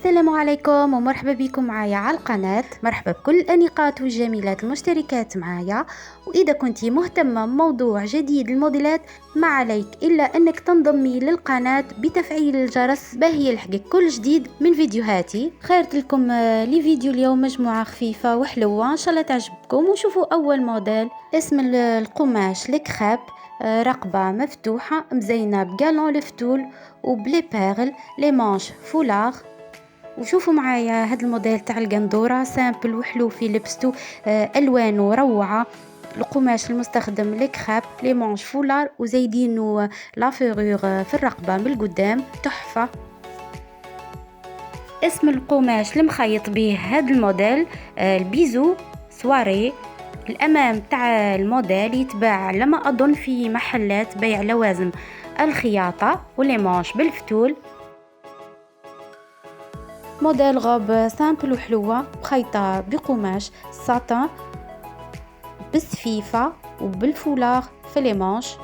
السلام عليكم ومرحبا بكم معايا على القناة. مرحبا بكل الأنيقات والجميلات المشتركات معايا. وإذا كنتي مهتمة بموضوع جديد الموديلات ما عليك إلا أنك تنضمي للقناة بتفعيل الجرس باش يلحقك كل جديد من فيديوهاتي. خيرت لكم لي فيديو اليوم مجموعة خفيفة وحلوة إن شاء الله تعجبكم. وشوفوا أول موديل. اسم القماش الكريب، رقبة مفتوحة مزينة بقالون الفتول وبلي بيرل، لي مانش فولار. وشوفوا معايا هذا الموديل تاع القندوره سامبل وحلو في لبستو، الوانه روعه. القماش المستخدم الكريب، لي مانش فولار وزايدينو لافيرور في الرقبه من القدام تحفه. اسم القماش المخيط به هذا الموديل البيزو سواري. الامام تاع الموديل يتباع على ما اظن في محلات بيع لوازم الخياطه، ولي مانش بالفتول. موديل غوب سامبل وحلوة مخيطة بقماش ساتان بسفيفة وبالفولاغ في لي مانش.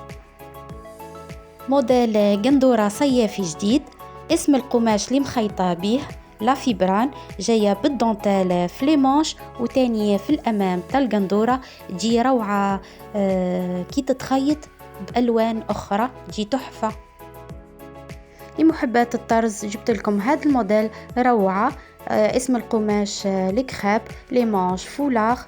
موديل قندورة صيفي جديد. اسم القماش اللي مخيطة به لا فيبران، جاية بالدونتال في لي مانش وتانية في الأمام تاع القندورة. تجي روعة كي تتخيط بألوان أخرى تجي تحفة. لمحبات الطرز جبت لكم هذا الموديل روعة. اسم القماش الكريب، لي مانش فولاغ.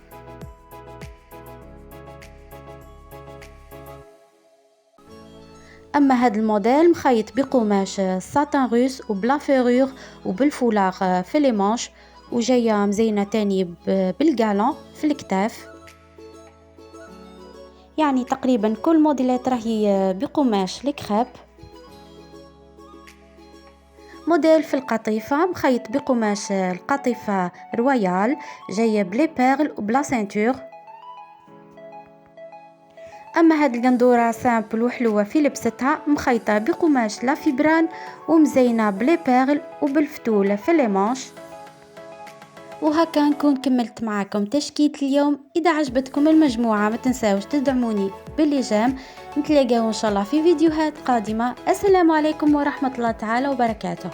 اما هذا الموديل مخيط بقماش ساتان روس وبلا فيرور وبالفولاغ في لي مانش، وجايه مزينه تاني بالقالون في الكتاف. يعني تقريبا كل موديلات راهي بقماش الكريب. موديل في القطيفة مخيط بقماش القطيفة رويال، جاية بلي بيرل وبلا سينتور. اما هاد القندورة سامبل وحلوة في لبستها مخيطة بقماش لا فيبران ومزينة بلي بيرل وبالفتولة في لي مانش. وهكا نكون كملت معاكم تشكيلة اليوم. اذا عجبتكم المجموعة ما تنساوش تدعموني بالإعجاب. نتلاقاو ان شاء الله في فيديوهات قادمة. السلام عليكم ورحمة الله تعالى وبركاته.